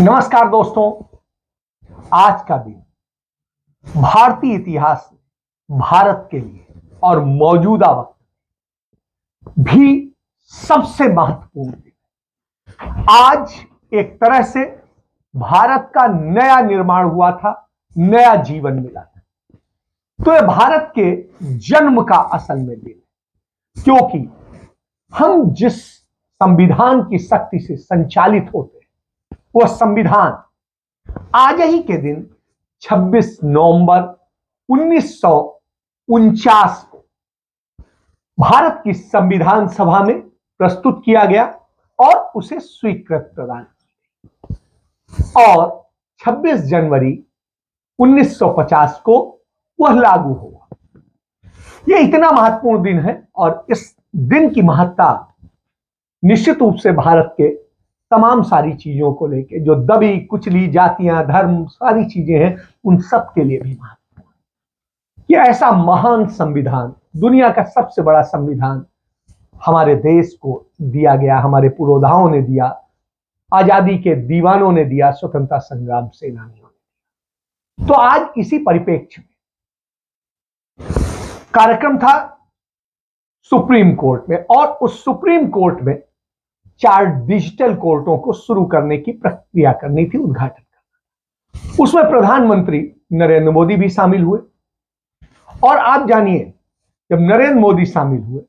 नमस्कार दोस्तों, आज का दिन भारतीय इतिहास में भारत के लिए और मौजूदा वक्त भी सबसे महत्वपूर्ण दिन है। आज एक तरह से भारत का नया निर्माण हुआ था, नया जीवन मिला था। तो यह भारत के जन्म का असल में दिन है, क्योंकि हम जिस संविधान की शक्ति से संचालित होते हैं वह संविधान आज ही के दिन 26 नवंबर 1949 को भारत की संविधान सभा में प्रस्तुत किया गया और उसे स्वीकृत प्रदान की और 26 जनवरी 1950 को वह लागू हुआ। यह इतना महत्वपूर्ण दिन है और इस दिन की महत्ता निश्चित रूप से भारत के तमाम सारी चीजों को लेके, जो दबी कुचली जातियां, धर्म, सारी चीजें हैं, उन सब के लिए भी महत्वपूर्ण है कि ऐसा महान संविधान, दुनिया का सबसे बड़ा संविधान हमारे देश को दिया गया, हमारे पुरोधाओं ने दिया, आजादी के दीवानों ने दिया, स्वतंत्रता संग्राम सेनानियों ने दिया। तो आज इसी परिप्रेक्ष्य में कार्यक्रम था सुप्रीम कोर्ट में और उस सुप्रीम कोर्ट में 4 डिजिटल कोर्टों को शुरू करने की प्रक्रिया करनी थी, उद्घाटन करना। उसमें प्रधानमंत्री नरेंद्र मोदी भी शामिल हुए और आप जानिए, जब नरेंद्र मोदी शामिल हुए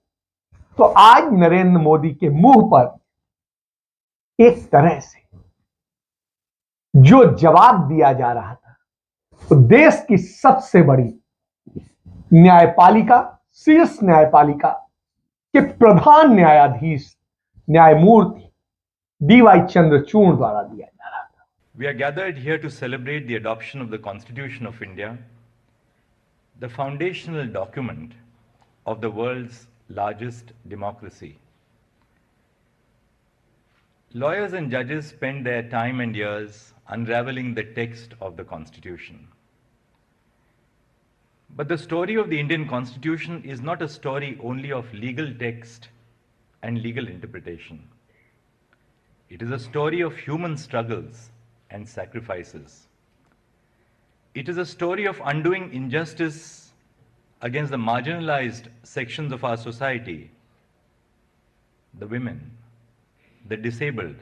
तो आज नरेंद्र मोदी के मुंह पर एक तरह से जो जवाब दिया जा रहा था, तो देश की सबसे बड़ी न्यायपालिका, शीर्ष न्यायपालिका के प्रधान न्यायाधीश न्यायमूर्ति डी.वाई. चंद्रचूड़ द्वारा दिया जा रहा था। We are gathered here to celebrate the adoption of the Constitution of India, the foundational document of the world's largest democracy. Lawyers and judges spent their time and years unraveling the text of the Constitution. But the story of the Indian Constitution is not a story only of legal text and legal interpretation. It is a story of human struggles and sacrifices. It is a story of undoing injustice against the marginalized sections of our society, the women, the disabled,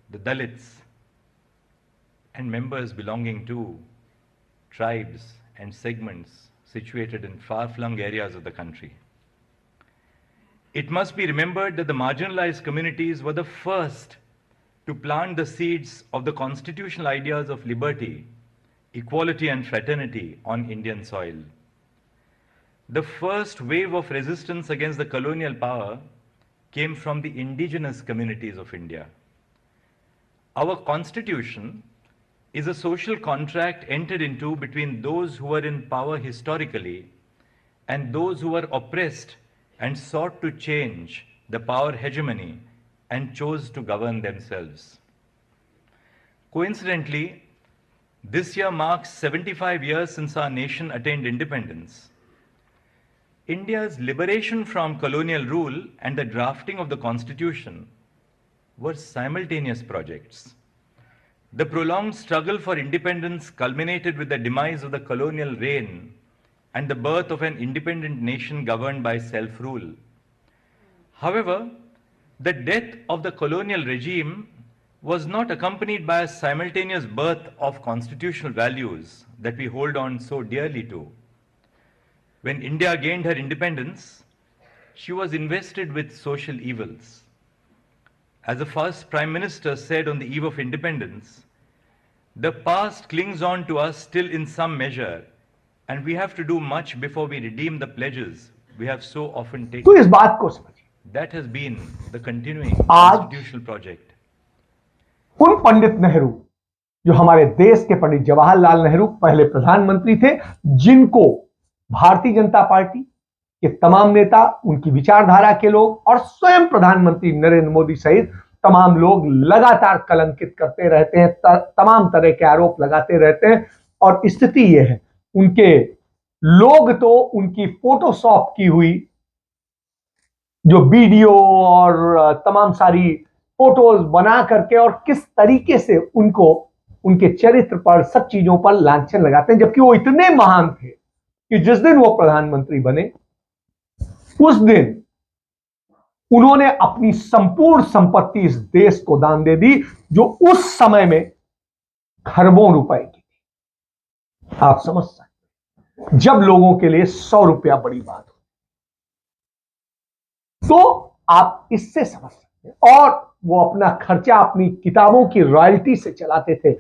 the Dalits, and members belonging to tribes and segments situated in far-flung areas of the country. It must be remembered that the marginalized communities were the first to plant the seeds of the constitutional ideas of liberty, equality, and fraternity on Indian soil. The first wave of resistance against the colonial power came from the indigenous communities of India. Our Constitution is a social contract entered into between those who were in power historically and those who were oppressed and sought to change the power hegemony and chose to govern themselves. Coincidentally, this year marks 75 years since our nation attained independence. India's liberation from colonial rule and the drafting of the Constitution were simultaneous projects. The prolonged struggle for independence culminated with the demise of the colonial reign and the birth of an independent nation governed by self-rule. However, the death of the colonial regime was not accompanied by a simultaneous birth of constitutional values that we hold on so dearly to. When India gained her independence, she was invested with social evils. As the first Prime Minister said on the eve of independence, the past clings on to us still in some measure, and we have to do much before we redeem the pledges we have so often taken. तो इस बात को समझिए, That has been the continuing आज constitutional project. उन पंडित नेहरू, जो हमारे देश के पंडित जवाहरलाल नेहरू पहले प्रधानमंत्री थे, जिनको भारतीय जनता पार्टी के तमाम नेता, उनकी विचारधारा के लोग और स्वयं प्रधानमंत्री नरेंद्र मोदी सहित तमाम लोग लगातार कलंकित करते रहते हैं, तमाम तरह के आरोप लगाते रहते हैं। और स्थिति यह है, उनके लोग तो उनकी फोटोशॉप की हुई जो वीडियो और तमाम सारी फोटोज बना करके और किस तरीके से उनको उनके चरित्र पर सब चीजों पर लांछन लगाते हैं, जबकि वो इतने महान थे कि जिस दिन वो प्रधानमंत्री बने उस दिन उन्होंने अपनी संपूर्ण संपत्ति इस देश को दान दे दी, जो उस समय में खरबों रुपए की थी। आप समझ सकते हैं, जब लोगों के लिए 100 रुपया बड़ी बात हो, तो आप इससे समझ सकते हैं। और वो अपना खर्चा अपनी किताबों की रॉयल्टी से चलाते थे।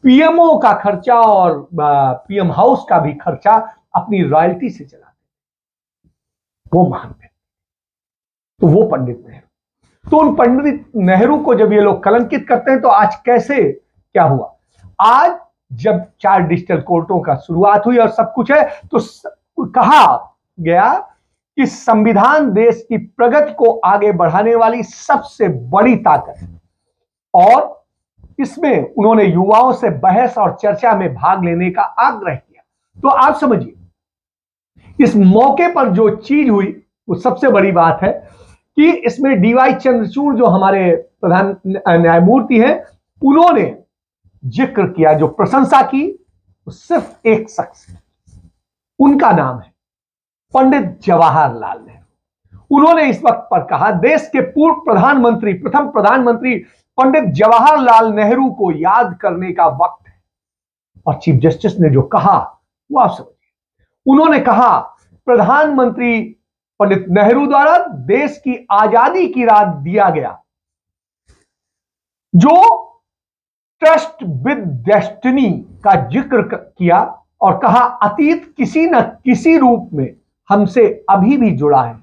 पीएमओ का खर्चा और पीएम हाउस का भी खर्चा अपनी रॉयल्टी से चलाते थे। वो महान थे। तो वो पंडित नेहरू, तो उन पंडित नेहरू को जब ये लोग कलंकित करते हैं, तो आज कैसे क्या हुआ? आज जब 4 डिजिटल कोर्टों का शुरुआत हुई और सब कुछ है, तो कहा गया कि संविधान देश की प्रगति को आगे बढ़ाने वाली सबसे बड़ी ताकत है, और इसमें उन्होंने युवाओं से बहस और चर्चा में भाग लेने का आग्रह किया। तो आप समझिए, इस मौके पर जो चीज हुई वो सबसे बड़ी बात है कि इसमें डीवाई चंद्रचूड़ जो हमारे प्रधान न्यायमूर्ति हैं, उन्होंने जिक्र किया, जो प्रशंसा की, वो सिर्फ एक शख्स है। उनका नाम है पंडित जवाहरलाल नेहरू। उन्होंने इस वक्त पर कहा, देश के पूर्व प्रधानमंत्री, प्रथम प्रधानमंत्री पंडित जवाहरलाल नेहरू को याद करने का वक्त है। और चीफ जस्टिस ने जो कहा वो आप समझिए। उन्होंने कहा, प्रधानमंत्री पंडित नेहरू द्वारा देश की आजादी की रात दिया गया जो ट्रस्ट विद डेस्टिनी का जिक्र किया और कहा, अतीत किसी न किसी रूप में हमसे अभी भी जुड़ा है।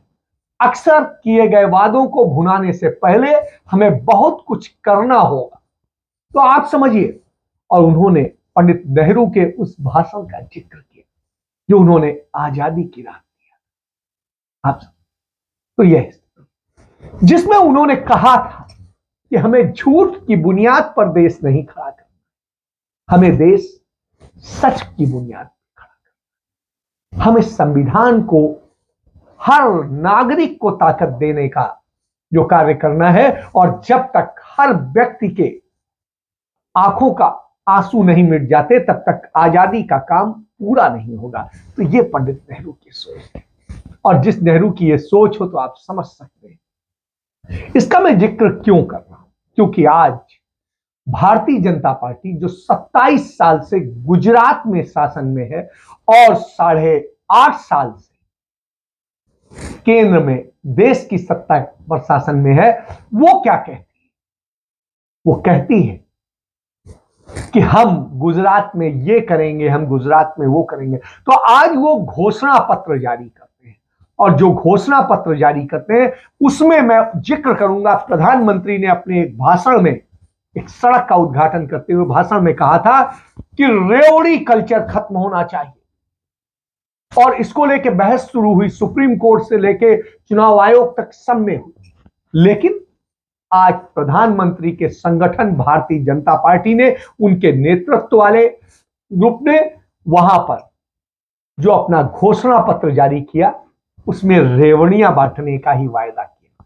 अक्सर किए गए वादों को भुनाने से पहले हमें बहुत कुछ करना होगा। तो आप समझिए, और उन्होंने पंडित नेहरू के उस भाषण का जिक्र किया जो उन्होंने आजादी की रात दिया। आप तो यह जिसमें उन्होंने कहा था कि हमें झूठ की बुनियाद पर देश नहीं खड़ा करना, हमें देश सच की बुनियाद पर खड़ा करना। हमें संविधान को, हर नागरिक को ताकत देने का जो कार्य करना है, और जब तक हर व्यक्ति के आंखों का आंसू नहीं मिट जाते तब तक आजादी का काम पूरा नहीं होगा। तो ये पंडित नेहरू की सोच है, और जिस नेहरू की ये सोच हो तो आप समझ सकते हैं। इसका मैं जिक्र क्यों कर रहा हूं? क्योंकि आज भारतीय जनता पार्टी जो 27 साल से गुजरात में शासन में है और 8.5 साल से केंद्र में देश की सत्ता पर शासन में है, वो क्या कहती है? वो कहती है कि हम गुजरात में ये करेंगे, हम गुजरात में वो करेंगे। तो आज वो घोषणा पत्र जारी करते हैं, और जो घोषणा पत्र जारी करते हैं उसमें मैं जिक्र करूंगा, प्रधानमंत्री ने अपने एक भाषण में एक सड़क का उद्घाटन करते हुए भाषण में कहा था कि रेवड़ी कल्चर खत्म होना चाहिए, और इसको लेके बहस शुरू हुई, सुप्रीम कोर्ट से लेके चुनाव आयोग तक सब में हुई। लेकिन आज प्रधानमंत्री के संगठन भारतीय जनता पार्टी ने, उनके नेतृत्व वाले ग्रुप ने वहां पर जो अपना घोषणा पत्र जारी किया उसमें रेवड़ियां बांटने का ही वायदा किया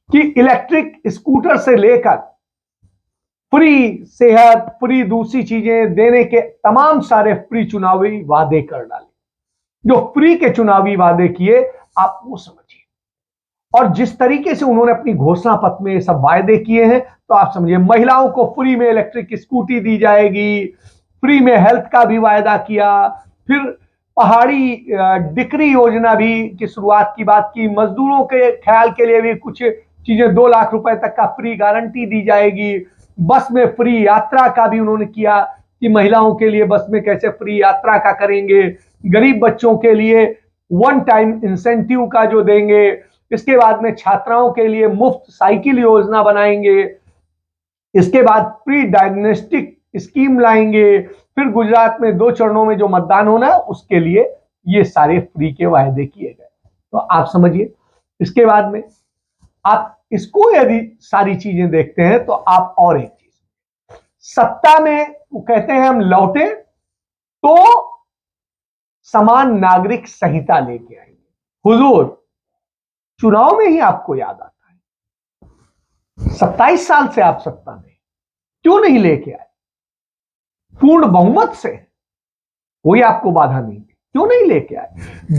कि इलेक्ट्रिक स्कूटर से लेकर फ्री सेहत, फ्री दूसरी चीजें देने के तमाम सारे फ्री चुनावी वादे कर डाले। जो फ्री के चुनावी वादे किए आप वो समझिए, और जिस तरीके से उन्होंने अपनी घोषणा पत्र में सब वायदे किए हैं, तो आप समझिए, महिलाओं को फ्री में इलेक्ट्रिक स्कूटी दी जाएगी, फ्री में हेल्थ का भी वायदा किया, फिर पहाड़ी डिक्री योजना भी की शुरुआत की बात की, मजदूरों के ख्याल के लिए भी कुछ चीजें 2 लाख रुपए तक का फ्री गारंटी दी जाएगी। बस में फ्री यात्रा का भी उन्होंने किया कि महिलाओं के लिए बस में कैसे फ्री यात्रा का करेंगे, गरीब बच्चों के लिए 1 टाइम इंसेंटिव का जो देंगे, इसके बाद में छात्राओं के लिए मुफ्त साइकिल योजना बनाएंगे, इसके बाद प्री डायग्नोस्टिक स्कीम लाएंगे, फिर गुजरात में 2 चरणों में जो मतदान होना है उसके लिए ये सारे फ्री के वायदे किए गए। तो आप समझिए, इसके बाद में आप इसको यदि सारी चीजें देखते हैं तो आप और एक चीज, सत्ता में वो कहते हैं हम लौटे तो समान नागरिक संहिता लेके आएंगे। हुजूर, चुनाव में ही आपको याद आता है 27 साल से आप सत्ता में क्यों नहीं लेके आए? पूर्ण बहुमत से कोई आपको बाधा नहीं दी, क्यों नहीं लेके आए?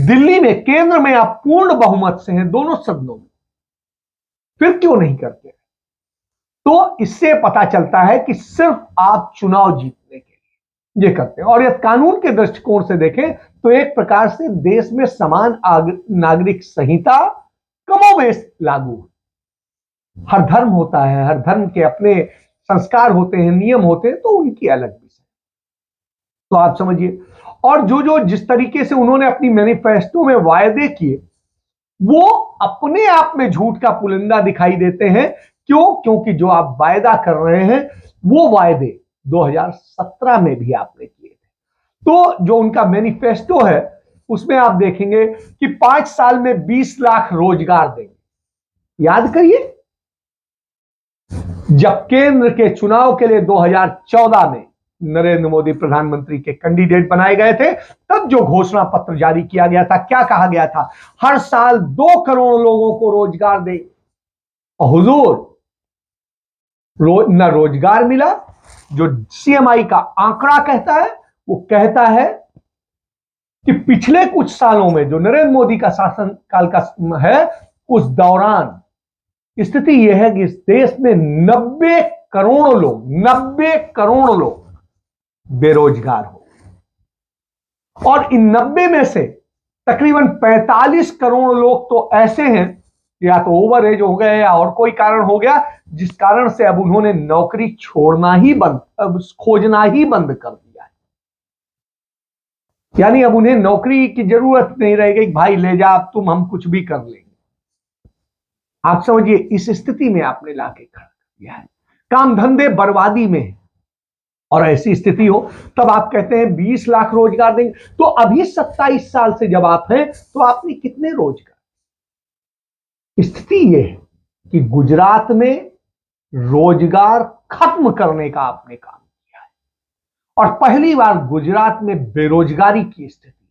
दिल्ली में, केंद्र में आप पूर्ण बहुमत से हैं दोनों सदनों में, फिर क्यों नहीं करते? तो इससे पता चलता है कि सिर्फ आप चुनाव जीतने के लिए ये करते हैं। और यदि कानून के दृष्टिकोण से देखें तो एक प्रकार से देश में समान नागरिक संहिता कमोबेश लागू है। हर धर्म होता है, हर धर्म के अपने संस्कार होते हैं, नियम होते हैं, तो उनकी अलग विषय। तो आप समझिए, और जो जिस तरीके से उन्होंने अपनी मैनिफेस्टो में वायदे किए, वो अपने आप में झूठ का पुलिंदा दिखाई देते हैं। क्यों? क्योंकि जो आप वायदा कर रहे हैं वो वायदे 2017 में भी आपने किए थे। तो जो उनका मैनिफेस्टो है उसमें आप देखेंगे कि 5 साल में 20 लाख रोजगार देंगे। याद करिए, जब केंद्र के चुनाव के लिए 2014 में नरेंद्र मोदी प्रधानमंत्री के कैंडिडेट बनाए गए थे, तब जो घोषणा पत्र जारी किया गया था, क्या कहा गया था? हर साल 2 करोड़ लोगों को रोजगार दे। और हुजूर, न रोजगार मिला। जो सीएमआई का आंकड़ा कहता है, वो कहता है कि पिछले कुछ सालों में जो नरेंद्र मोदी का शासनकाल का है, उस दौरान स्थिति यह है कि इस देश में 90 करोड़ लोग बेरोजगार हो, और इन 90 में से तकरीबन 45 करोड़ लोग तो ऐसे हैं, या तो ओवर एज हो गए या और कोई कारण हो गया, जिस कारण से अब उन्होंने नौकरी खोजना ही बंद कर दिया है। यानी अब उन्हें नौकरी की जरूरत नहीं रहेगी, भाई ले जा, अब हम कुछ भी कर लेंगे। आप समझिए, इस स्थिति में आपने लाके खड़ा कर दिया है। काम धंधे बर्बादी में है, और ऐसी स्थिति हो तब आप कहते हैं 20 लाख रोजगार देंगे। तो अभी 27 साल से जब आप हैं, तो आपने कितने रोजगार? स्थिति यह है कि गुजरात में रोजगार खत्म करने का आपने काम किया है, और पहली बार गुजरात में बेरोजगारी की स्थिति।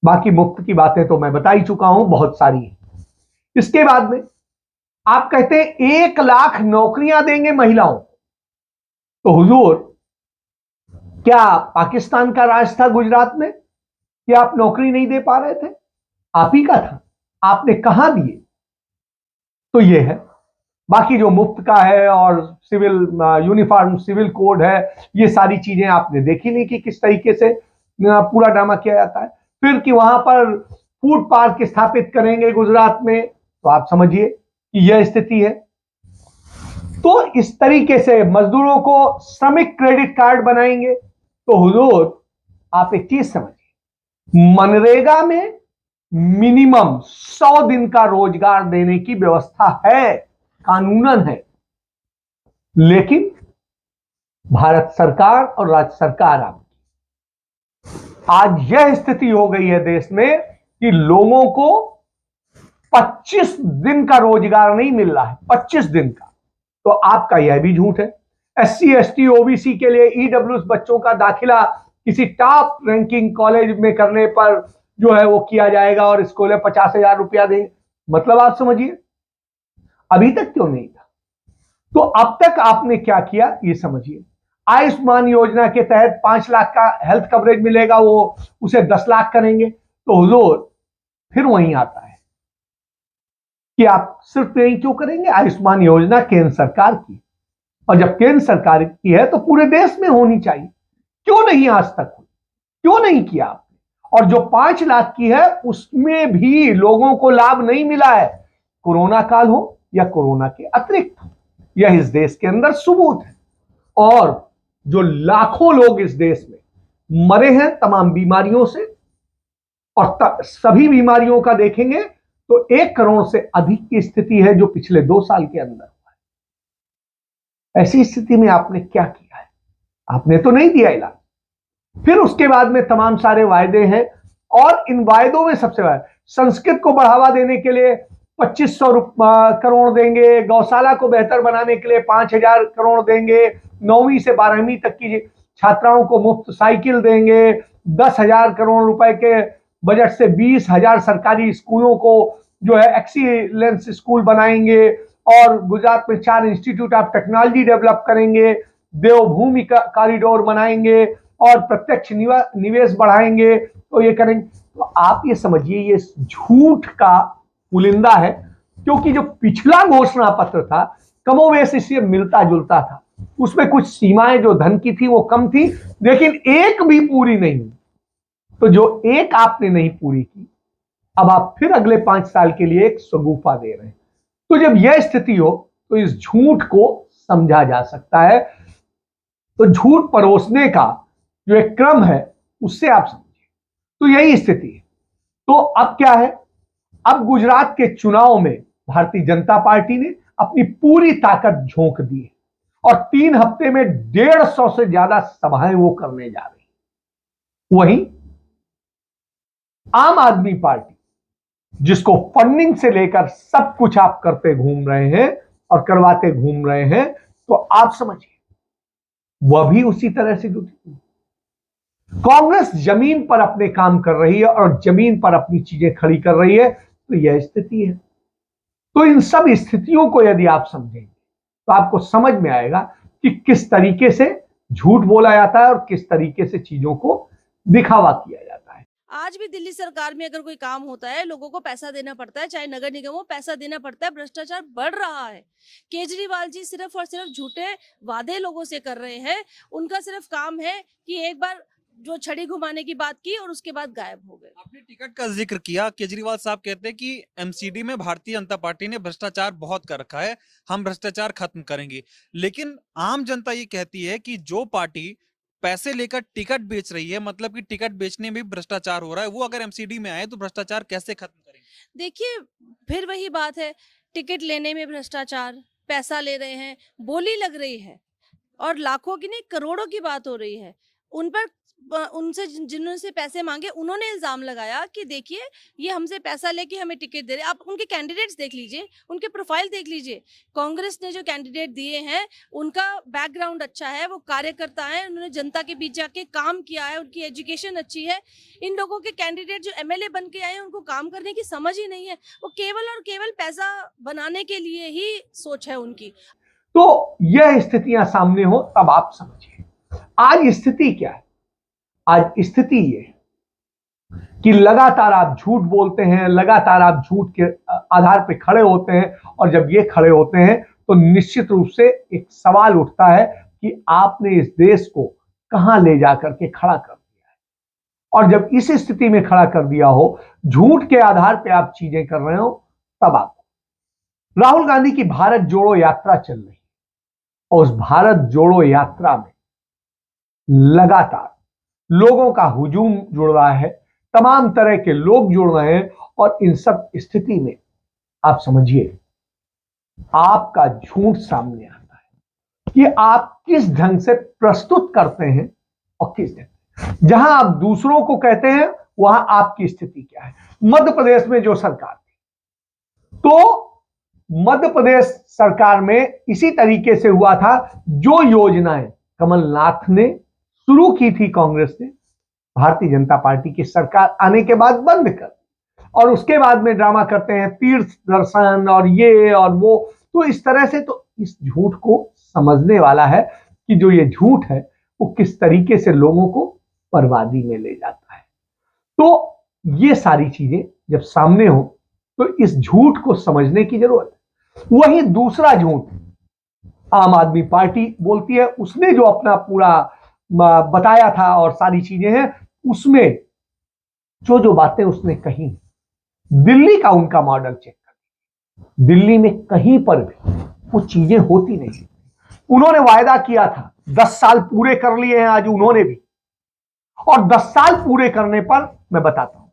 बाकी मुफ्त की बातें तो मैं बता ही चुका हूं, बहुत सारी है। इसके बाद में आप कहते हैं 1 लाख नौकरियां देंगे महिलाओं। तो हुजूर, क्या पाकिस्तान का राज था गुजरात में कि आप नौकरी नहीं दे पा रहे थे? आप ही का था, आपने कहां दिए? तो ये है। बाकी जो मुफ्त का है और सिविल यूनिफॉर्म सिविल कोड है, ये सारी चीजें आपने देखी नहीं कि किस तरीके से पूरा ड्रामा किया जाता है। फिर कि वहां पर फूड पार्क स्थापित करेंगे गुजरात में, तो आप समझिए कि यह स्थिति है। तो इस तरीके से मजदूरों को श्रमिक क्रेडिट कार्ड बनाएंगे। तो हुजूर, आप एक चीज समझिए, मनरेगा में मिनिमम 100 दिन का रोजगार देने की व्यवस्था है, कानूनन है, लेकिन भारत सरकार और राज्य सरकार आज यह स्थिति हो गई है देश में कि लोगों को 25 दिन का रोजगार नहीं मिल रहा है, 25 दिन का। तो आपका यह भी झूठ है। एससी एसटी ओबीसी के लिए ईडब्ल्यूएस बच्चों का दाखिला किसी टॉप रैंकिंग कॉलेज में करने पर जो है वो किया जाएगा, और स्कूल 50,000 रुपया देंगे। मतलब आप समझिए, अभी तक क्यों नहीं था? तो अब तक आपने क्या किया ये समझिए। आयुष्मान योजना के तहत 5 लाख का हेल्थ कवरेज मिलेगा, वो उसे 10 लाख करेंगे। तो हुजूर, फिर वहीं आता है कि आप सिर्फ यही क्यों करेंगे? आयुष्मान योजना केंद्र सरकार की, और जब केंद्र सरकार की है तो पूरे देश में होनी चाहिए। क्यों नहीं आज तक हुई? क्यों नहीं किया आपने? और जो 5 लाख की है उसमें भी लोगों को लाभ नहीं मिला है, कोरोना काल हो या कोरोना के अतिरिक्त हो। यह इस देश के अंदर सबूत है। और जो लाखों लोग इस देश में मरे हैं तमाम बीमारियों से, और सभी बीमारियों का देखेंगे तो 1 करोड़ से अधिक की स्थिति है जो पिछले 2 साल के अंदर हुआ है। ऐसी स्थिति में आपने क्या किया है? आपने तो नहीं दिया इलाज। फिर उसके बाद में तमाम सारे वायदे हैं, और इन वायदों में सबसे बड़ा संस्कृत को बढ़ावा देने के लिए 2500 करोड़ देंगे, गौशाला को बेहतर बनाने के लिए 5000 करोड़ देंगे, 9वीं से 12वीं तक की छात्राओं को मुफ्त साइकिल देंगे, 10,000 करोड़ रुपए के बजट से 20,000 सरकारी स्कूलों को जो है एक्सीलेंस स्कूल बनाएंगे, और गुजरात में 4 इंस्टीट्यूट ऑफ टेक्नोलॉजी डेवलप करेंगे, देवभूमि कॉरिडोर बनाएंगे और प्रत्यक्ष निवेश बढ़ाएंगे, तो ये करेंगे। तो आप ये समझिए ये झूठ का पुलिंदा है, क्योंकि जो पिछला घोषणा पत्र था कमोवेश इससे मिलता जुलता था। उसमें कुछ सीमाएं जो धन की थी वो कम थी, लेकिन एक भी पूरी नहीं। तो जो एक आपने नहीं पूरी की, अब आप फिर अगले 5 साल के लिए एक शगुफा दे रहे हैं। तो जब यह स्थिति हो तो इस झूठ को समझा जा सकता है। तो झूठ परोसने का जो एक क्रम है उससे आप समझिए, तो यही स्थिति है। तो अब क्या है, अब गुजरात के चुनाव में भारतीय जनता पार्टी ने अपनी पूरी ताकत झोंक दी है और 3 हफ्ते में 150 से ज्यादा सभाएं वो करने जा रही है। वहीं आम आदमी पार्टी, जिसको फंडिंग से लेकर सब कुछ आप करते घूम रहे हैं और करवाते घूम रहे हैं, तो आप समझिए वह भी उसी तरह से जुटी। कांग्रेस जमीन पर अपने काम कर रही है और जमीन पर अपनी चीजें खड़ी कर रही है, तो यह स्थिति है। तो इन सब स्थितियों को यदि आप समझेंगे तो आपको समझ में आएगा कि किस तरीके से झूठ बोला जाता है और किस तरीके से चीजों को दिखावा किया जाता है। आज भी दिल्ली सरकार में अगर कोई काम होता है, लोगों को पैसा देना पड़ता है, चाहे नगर निगम हो, पैसा देना पड़ता है। भ्रष्टाचार बढ़ रहा है। केजरीवाल जी सिर्फ और सिर्फ झूठे वादे लोगों से कर रहे हैं। उनका सिर्फ काम है कि एक बार जो छड़ी घुमाने की बात की और उसके बाद गायब हो गए। आपने टिकट का जिक्र किया। केजरीवाल साहब कहते हैं कि एमसीडी में भारतीय जनता पार्टी ने भ्रष्टाचार बहुत कर रखा है, हम भ्रष्टाचार खत्म करेंगे। लेकिन आम जनता ये कहती है कि जो पार्टी पैसे लेकर टिकट बेच रही है, मतलब कि टिकट बेचने में भी भ्रष्टाचार हो रहा है, वो अगर एमसीडी में आए तो भ्रष्टाचार कैसे खत्म करेंगे? देखिए, फिर वही बात है, टिकट लेने में भ्रष्टाचार, पैसा ले रहे हैं, बोली लग रही है और लाखों की नहीं करोड़ों की बात हो रही है। उन पर उनसे जिन्होंने से पैसे मांगे उन्होंने इल्जाम लगाया कि देखिए ये हमसे पैसा लेके हमें टिकट दे रहे। आप उनके कैंडिडेट्स देख लीजिए, उनके प्रोफाइल देख लीजिए। कांग्रेस ने जो कैंडिडेट दिए हैं उनका बैकग्राउंड अच्छा है, वो कार्यकर्ता है, उन्होंने जनता के बीच जाके काम किया है, उनकी एजुकेशन अच्छी है। इन लोगों के कैंडिडेट जो एमएलए बन के आए हैं उनको काम करने की समझ ही नहीं है। वो केवल और केवल पैसा बनाने के लिए ही सोच है उनकी। तो यह स्थितियां सामने हो तब आप समझिए आज स्थिति क्या है। आज स्थिति ये कि लगातार आप झूठ बोलते हैं, लगातार आप झूठ के आधार पे खड़े होते हैं, और जब ये खड़े होते हैं तो निश्चित रूप से एक सवाल उठता है कि आपने इस देश को कहां ले जाकर के खड़ा कर दिया है। और जब इस स्थिति में खड़ा कर दिया हो, झूठ के आधार पे आप चीजें कर रहे हो, तब आप राहुल गांधी की भारत जोड़ो यात्रा चल रही है और उस भारत जोड़ो यात्रा में लगातार लोगों का हुजूम जुड़ रहा है, तमाम तरह के लोग जुड़ रहे हैं, और इन सब स्थिति में आप समझिए आपका झूठ सामने आता है कि आप किस ढंग से प्रस्तुत करते हैं और किस ढंग। जहां आप दूसरों को कहते हैं वहां आपकी स्थिति क्या है। मध्य प्रदेश में जो सरकार थी, तो मध्य प्रदेश सरकार में इसी तरीके से हुआ था। जो योजनाएं कमलनाथ ने शुरू की थी, कांग्रेस ने भारतीय जनता पार्टी की सरकार आने के बाद बंद कर, और उसके बाद में ड्रामा करते हैं तीर्थ दर्शन और ये और वो। तो इस तरह से तो इस झूठ को समझने वाला है कि जो ये झूठ है वो किस तरीके से लोगों को बर्बादी में ले जाता है। तो ये सारी चीजें जब सामने हो तो इस झूठ को समझने की जरूरत है। वही दूसरा झूठ आम आदमी पार्टी बोलती है, उसने जो अपना पूरा बताया था और सारी चीजें हैं, उसमें जो बातें उसने कही, दिल्ली का उनका मॉडल चेक कर, दिल्ली में कहीं पर भी वो चीजें होती नहीं। उन्होंने वायदा किया था, 10 साल पूरे कर लिए हैं आज उन्होंने भी, और 10 साल पूरे करने पर मैं बताता हूं,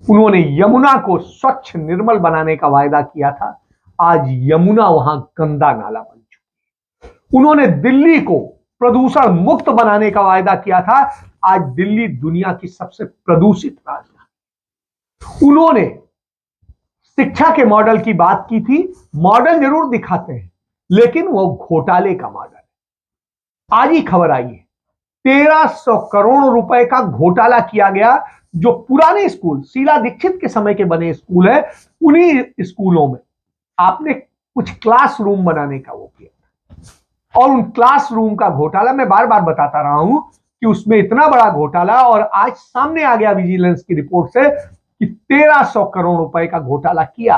उन्होंने यमुना को स्वच्छ निर्मल बनाने का वायदा किया था, आज यमुना वहां गंदा नाला बन चुकी है। उन्होंने दिल्ली को प्रदूषण मुक्त बनाने का वायदा किया था, आज दिल्ली दुनिया की सबसे प्रदूषित राजधानी। उन्होंने शिक्षा के मॉडल की बात की थी, मॉडल जरूर दिखाते हैं लेकिन वो घोटाले का मॉडल है। आज ही खबर आई है 1300 करोड़ रुपए का घोटाला किया गया। जो पुराने स्कूल शीला दीक्षित के समय के बने स्कूल है, उन्हीं स्कूलों में आपने कुछ क्लासरूम बनाने का वो किया। और उन क्लासरूम का घोटाला मैं बार बार बताता रहा हूं कि उसमें इतना बड़ा घोटाला, और आज सामने आ गया विजिलेंस की रिपोर्ट से कि 1300 करोड़ रुपए का घोटाला किया।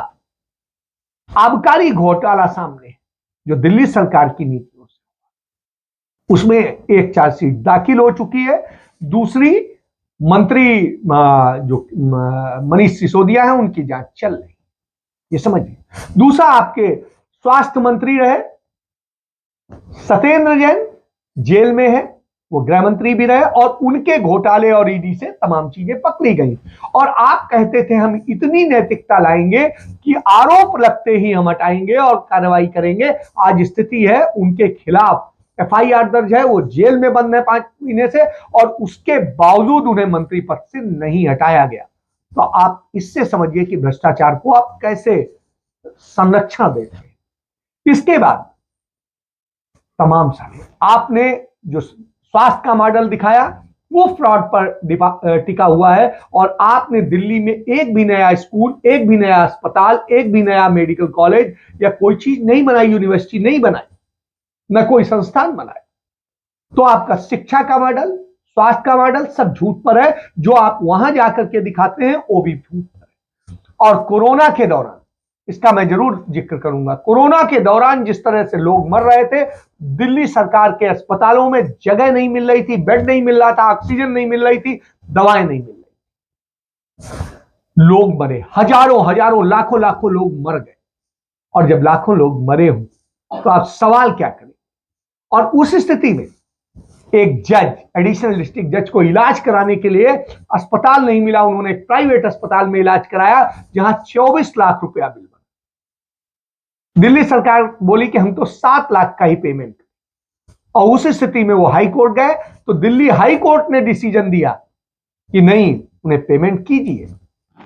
आबकारी घोटाला सामने, जो दिल्ली सरकार की नीतियों से, उसमें एक चार्जशीट दाखिल हो चुकी है, दूसरी मंत्री जो मनीष सिसोदिया है उनकी जांच चल रही है, ये समझिए। दूसरा, आपके स्वास्थ्य मंत्री रहे सत्येंद्र जैन, जेल में है, वो गृह मंत्री भी रहे, और उनके घोटाले और ईडी से तमाम चीजें पकड़ी गई। और आप कहते थे हम इतनी नैतिकता लाएंगे कि आरोप लगते ही हम हटाएंगे और कार्रवाई करेंगे। आज स्थिति है उनके खिलाफ एफआईआर दर्ज है, वो जेल में बंद है 5 महीने से, और उसके बावजूद उन्हें मंत्री पद से नहीं हटाया गया। तो आप इससे समझिए कि भ्रष्टाचार को आप कैसे संरक्षण देते हैं। इसके बाद तमाम सारे आपने जो स्वास्थ्य का मॉडल दिखाया वो फ्रॉड पर टिका हुआ है, और आपने दिल्ली में एक भी नया स्कूल, एक भी नया अस्पताल, एक भी नया मेडिकल कॉलेज या कोई चीज नहीं बनाई, यूनिवर्सिटी नहीं बनाई, न कोई संस्थान बनाए। तो आपका शिक्षा का मॉडल, स्वास्थ्य का मॉडल सब झूठ पर है। जो आप वहां जाकर के दिखाते हैं वो भी झूठ पर है। और कोरोना के दौरान, इसका मैं जरूर जिक्र करूंगा, कोरोना के दौरान जिस तरह से लोग मर रहे थे, दिल्ली सरकार के अस्पतालों में जगह नहीं मिल रही थी, बेड नहीं मिल रहा था, ऑक्सीजन नहीं मिल रही थी, दवाएं नहीं मिल रही थी, लोग मरे, हजारों हजारों लाखों लाखों लोग मर गए। और जब लाखों लोग मरे हों तो आप सवाल क्या करें। और उस स्थिति में एक जज, एडिशनल डिस्ट्रिक्ट जज को इलाज कराने के लिए अस्पताल नहीं मिला, उन्होंने एक प्राइवेट अस्पताल में इलाज कराया जहां 24 लाख रुपया बिल बना। दिल्ली सरकार बोली कि हम तो 7 लाख का ही पेमेंट, और उस स्थिति में वो हाई कोर्ट गए तो दिल्ली हाई कोर्ट ने डिसीजन दिया कि नहीं, उन्हें पेमेंट कीजिए,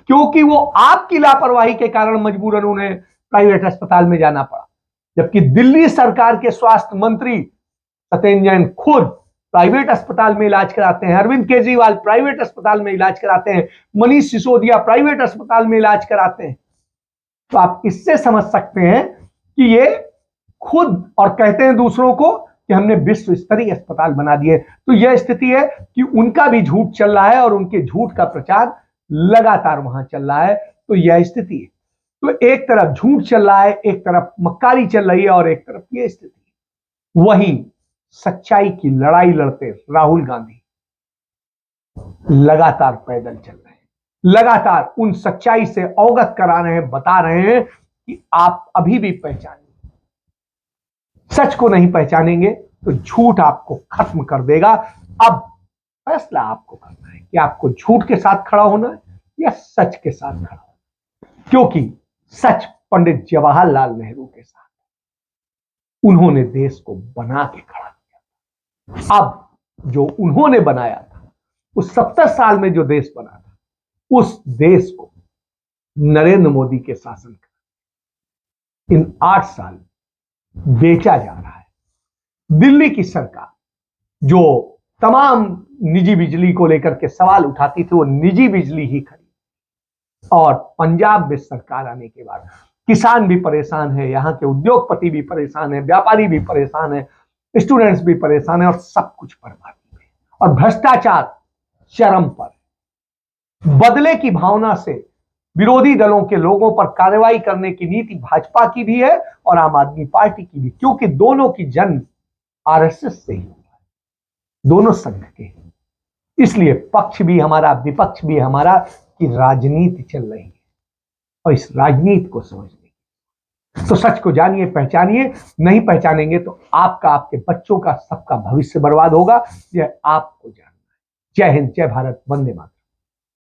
क्योंकि वो आपकी लापरवाही के कारण मजबूरन उन्हें प्राइवेट अस्पताल में जाना पड़ा। जबकि दिल्ली सरकार के स्वास्थ्य मंत्री सत्येंद्र जैन खुद प्राइवेट अस्पताल में इलाज कराते हैं, अरविंद केजरीवाल प्राइवेट अस्पताल में इलाज कराते हैं, मनीष सिसोदिया प्राइवेट अस्पताल में इलाज कराते हैं। तो आप इससे समझ सकते हैं कि ये खुद, और कहते हैं दूसरों को कि हमने विश्व स्तरीय अस्पताल बना दिए। तो यह स्थिति है कि उनका भी झूठ चल रहा है और उनके झूठ का प्रचार लगातार वहां चल रहा है। तो यह स्थिति है। तो एक तरफ झूठ चल रहा है, एक तरफ मक्कारी चल रही है, और एक तरफ यह स्थिति। वहीं सच्चाई की लड़ाई लड़ते राहुल गांधी लगातार पैदल चल रहे हैं, लगातार उन सच्चाई से अवगत करा रहे हैं, बता रहे हैं कि आप अभी भी पहचानिए। सच को नहीं पहचानेंगे तो झूठ आपको खत्म कर देगा। अब फैसला आपको करना है कि आपको झूठ के साथ खड़ा होना है या सच के साथ खड़ा होना, क्योंकि सच पंडित जवाहरलाल नेहरू के साथ, उन्होंने देश को बना के खड़ा किया। अब जो उन्होंने बनाया था, उस 70 साल में जो देश बना था, उस देश को नरेंद्र मोदी के शासन का इन 8 साल बेचा जा रहा है। दिल्ली की सरकार जो तमाम निजी बिजली को लेकर के सवाल उठाती थी, वो निजी बिजली ही खरीदी। और पंजाब में सरकार आने के बाद किसान भी परेशान है, यहां के उद्योगपति भी परेशान है, व्यापारी भी परेशान है, स्टूडेंट्स भी परेशान है, और सब कुछ बर्बादी है। और भ्रष्टाचार चरम पर, बदले की भावना से विरोधी दलों के लोगों पर कार्रवाई करने की नीति भाजपा की भी है और आम आदमी पार्टी की भी, क्योंकि दोनों की जन्म आरएसएस से ही हुआ है, दोनों संघ के हैं। इसलिए पक्ष भी हमारा, विपक्ष भी हमारा, की राजनीति चल रही है, और इस राजनीति को समझने, तो सच को जानिए, पहचानिए। नहीं पहचानेंगे तो आपका, आपके बच्चों का, सबका भविष्य बर्बाद होगा। यह आपको जानना है। जय हिंद, जय भारत, वंदे मातरम।